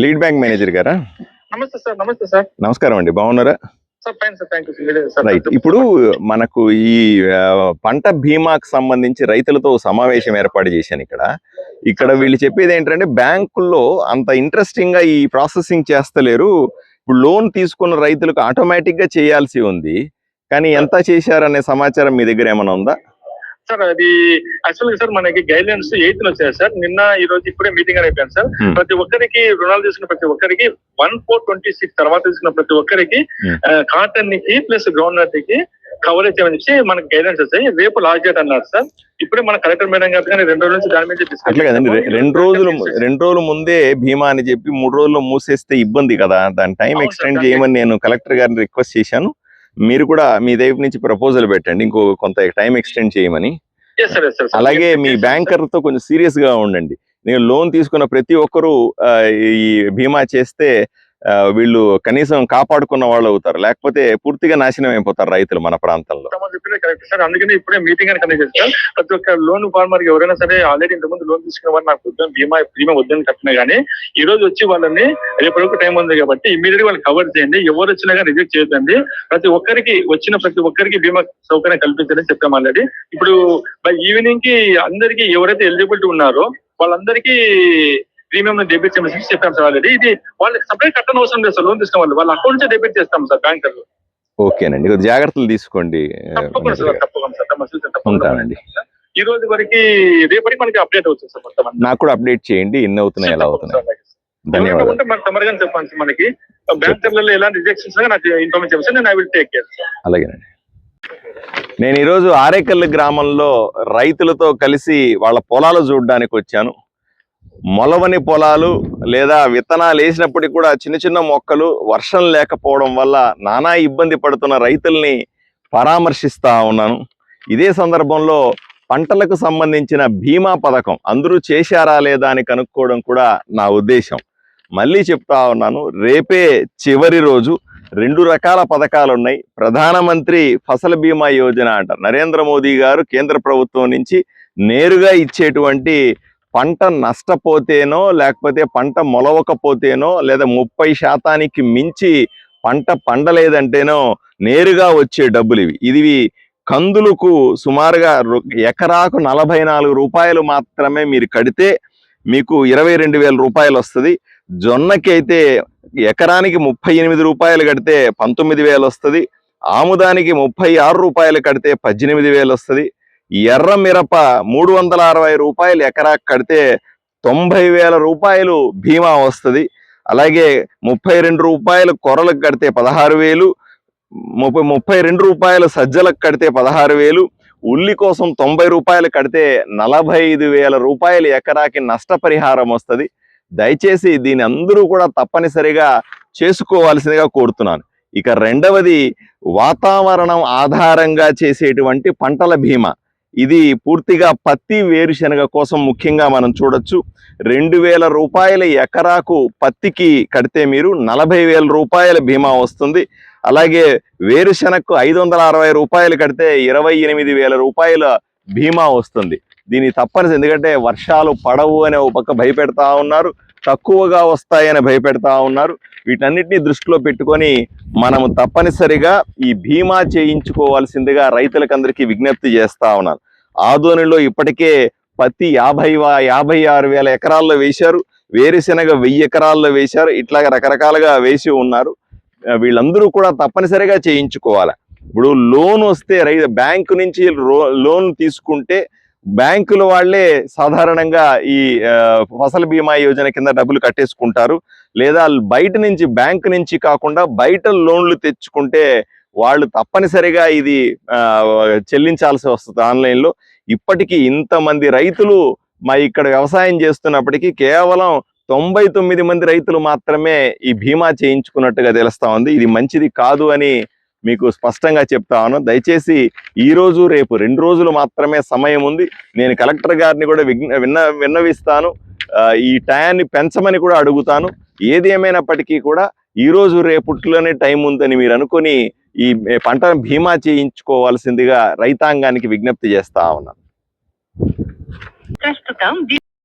Lead bank manager గారా? నమస్తే sir. నమస్తే సార్. నమస్కారం అండి, బాగున్నారా? Sir fine sir, thank you sir. Right, ఇప్పుడు మనకు ఈ పంట బీమాకు సంబంధించి రైతులతో సమావేశం ఏర్పాటు చేశాను. ఇక్కడ వీళ్ళు చెప్పేది ఏంటంటే బ్యాంకుల్లో అంత ఇంట్రెస్టింగ్ గా ఈ ప్రాసెసింగ్ చేస్తలేరు. ఇప్పుడు లోన్ తీసుకున్న రైతులకు ఆటోమేటిక్ గా చేయాల్సి ఉంది, కానీ ఎంత చేశారనే సమాచారం మీ దగ్గర ఏమైనా ఉందా? సార్ అది యాక్చువల్గా సార్ మనకి గైడ్ లైన్స్ 8th వచ్చాయి సార్. నిన్న ఈ రోజు ఇప్పుడే మీటింగ్ అయిపోయింది సార్. ప్రతి ఒక్కరికి రుణాలు తీసుకున్న ప్రతి ఒక్కరికి 1/4/26 తర్వాత తీసుకున్న ప్రతి ఒక్కరికి కాటన్ కి ప్లస్ గ్రౌండ్ నట్ కి కవరేజ్ చేయమని చెప్పి మనకి గైడెన్స్ వచ్చాయి. రేపు లాస్ట్ డేట్ అన్నారు సార్. ఇప్పుడే మన కలెక్టర్ మేడం గారు కానీ 2 రోజుల నుంచి దాని మీద అట్లా కదండి, 2 రోజుల ముందే బీమా అని చెప్పి 3 రోజుల్లో మూసేస్తే ఇబ్బంది కదా, దాని టైం ఎక్స్టెండ్ చేయమని నేను కలెక్టర్ గారిని రిక్వెస్ట్ చేశాను. మీరు కూడా మీ దగ్గర నుంచి ప్రపోజల్ పెట్టండి, ఇంకో కొంత టైం ఎక్స్టెండ్ చేయమని. అలాగే మీ బ్యాంకర్ తో కొంచెం సీరియస్ గా ఉండండి. నేను లోన్ తీసుకున్న ప్రతి ఒక్కరూ ఈ బీమా చేస్తే వీళ్ళు కనీసం కాపాడుకున్న వాళ్ళు అవుతారు, లేకపోతే పూర్తిగా నాశనం అయిపోతారు రైతులు మన ప్రాంతంలో. కరెక్ట్ సార్, అందుకని ఇప్పుడే మీటింగ్ అని కండక్ట్ చేస్తారు. ప్రతి ఒక్క లోన్ ఫార్మర్ ఎవరైనా సరే ఆల్రెడీ ఇంతకుముందు లోన్ తీసుకున్న వారు నాకు బీమా వద్దని చెప్పినా కానీ ఈ రోజు వచ్చి వాళ్ళని రేపు టైం ఉంది కాబట్టి ఇమీడియట్ వాళ్ళు కవర్ చేయండి. ఎవరు వచ్చినా కానీ రిజెక్ట్ చేయొద్దండి. ప్రతి ఒక్కరికి బీమా సౌకర్యం కల్పించాలని చెప్పాము ఆల్రెడీ. ఇప్పుడు బై ఈవినింగ్ కి అందరికి ఎవరైతే ఎలిజిబిలిటీ ఉన్నారో వాళ్ళందరికీ ప్రీమియం డెబిట్ చేయమని చెప్పాం సార్ ఆల్రెడీ. ఇది వాళ్ళకి సపరేట్ కట్టని అవసరం లేదు సార్. లోన్ తీసుకున్న వాళ్ళ అకౌంట్ నుంచి డెబిట్ చేస్తాం సార్ బ్యాంకర్లు. ఓకేనండి, జాగ్రత్తలు తీసుకోండి. తప్పకుండా సార్. ఉంటానండి. ఈ రోజు వరకు రేపటికి మనకి అప్డేట్ అవుతుంది సార్. మొత్తం నాకు కూడా అప్డేట్ చేయండి, ఎన్ని అవుతున్నాయి ఎలా అవుతున్నాయి. ధన్యవాదాలు. మనకి తమరుగా చెప్పండి, మనకి బ్యాంకర్లలో ఎలాంటి రిజెక్షన్స్ నాకు ఇన్ఫర్మేషన్ చెప్పండి, నేను ఐ విల్ టేక్ కేర్. అలాగేనండి. నేను ఈరోజు ఆరేకల్లు గ్రామంలో రైతులతో కలిసి వాళ్ళ పొలాలు చూడడానికి వచ్చాను. మొలవని పొలాలు లేదా విత్తనాలు వేసినప్పటికీ కూడా చిన్న చిన్న మొక్కలు, వర్షం లేకపోవడం వల్ల నానా ఇబ్బంది పడుతున్న రైతుల్ని పరామర్శిస్తా ఉన్నాను. ఇదే సందర్భంలో పంటలకు సంబంధించిన బీమా పథకం అందరూ చేశారా లేదా అని కనుక్కోవడం కూడా నా ఉద్దేశం. మళ్ళీ చెప్తా ఉన్నాను, రేపే చివరి రోజు. 2 రకాల పథకాలు ఉన్నాయి. ప్రధానమంత్రి ఫసల్ బీమా యోజన అంట, నరేంద్ర మోదీ గారు కేంద్ర ప్రభుత్వం నుంచి నేరుగా ఇచ్చేటువంటి పంట నష్టపోతేనో లేకపోతే పంట మొలవకపోతేనో లేదా 30% మించి పంట పండలేదంటేనో నేరుగా వచ్చే డబ్బులు ఇవి. ఇది కందులకు సుమారుగా ఎకరాకు 44 రూపాయలు మాత్రమే మీరు కడితే మీకు 22,000 రూపాయలు వస్తుంది. జొన్నకి అయితే ఎకరానికి 38 రూపాయలు కడితే 19,000 వస్తుంది. ఆముదానికి 36 రూపాయలు కడితే 18,000 వస్తుంది. ఎర్ర మిరప 360 రూపాయలు ఎకరాకు కడితే 90,000 రూపాయలు బీమా వస్తుంది. అలాగే 32 రూపాయలు కొరలకు కడితే 16,000, 32 రూపాయలు సజ్జలకు కడితే 16,000, ఉల్లి కోసం 90 రూపాయలు కడితే 45,000 రూపాయలు ఎకరాకి నష్టపరిహారం వస్తుంది. దయచేసి దీని అందరూ కూడా తప్పనిసరిగా చేసుకోవాల్సిందిగా కోరుతున్నాను. ఇక రెండవది వాతావరణం ఆధారంగా చేసేటువంటి పంటల బీమా. ఇది పూర్తిగా పత్తి, వేరుశనగ కోసం ముఖ్యంగా మనం చూడొచ్చు. 2,000 రూపాయల ఎకరాకు పత్తికి కడితే మీరు 40,000 రూపాయల బీమా వస్తుంది. అలాగే వేరుశనగకు 560 రూపాయలు కడితే 28,000 రూపాయల బీమా వస్తుంది. దీని తప్పనిసరి, ఎందుకంటే వర్షాలు పడవు అనే ఒక పక్క భయపెడతా ఉన్నారు, తక్కువగా వస్తాయని భయపెడతా ఉన్నారు. వీటన్నిటిని దృష్టిలో పెట్టుకొని మనము తప్పనిసరిగా ఈ బీమా చేయించుకోవాల్సిందిగా రైతులకందరికీ విజ్ఞప్తి చేస్తా ఉన్నాను. ఆదోనిలో ఇప్పటికే పత్తి 56,000 ఎకరాల్లో వేశారు, వేరుశెనగ 1000 ఎకరాల్లో వేశారు. ఇట్లాగా రకరకాలుగా వేసి ఉన్నారు. వీళ్ళందరూ కూడా తప్పనిసరిగా చేయించుకోవాలి. ఇప్పుడు లోన్ వస్తే బ్యాంకు నుంచి లోన్ తీసుకుంటే బ్యాంకుల వాళ్ళే సాధారణంగా ఈ ఫసల్ బీమా యోజన కింద డబ్బులు కట్టేసుకుంటారు. లేదా బయట నుంచి, బ్యాంకు నుంచి కాకుండా బయట లోన్లు తెచ్చుకుంటే వాళ్ళు తప్పనిసరిగా ఇది చెల్లించాల్సి వస్తుంది ఆన్లైన్లో. ఇప్పటికీ ఇంతమంది రైతులు మా ఇక్కడ వ్యవసాయం చేస్తున్నప్పటికీ కేవలం 99 మంది రైతులు మాత్రమే ఈ బీమా చేయించుకున్నట్టుగా తెలుస్తా ఉంది. ఇది మంచిది కాదు అని మీకు స్పష్టంగా చెప్తా ఉన్నాను. దయచేసి ఈరోజు రేపు 2 రోజులు మాత్రమే సమయం ఉంది. నేను కలెక్టర్ గారిని కూడా విన్నవిస్తాను, ఈ టయాన్ని పెంచమని కూడా అడుగుతాను. ఏది ఏమైనప్పటికీ కూడా ఈరోజు రేపుట్లోనే టైం ఉందని మీరు అనుకొని ఈ పంట బీమా చేయించుకోవాల్సిందిగా రైతాంగానికి విజ్ఞప్తి చేస్తా ఉన్నాను.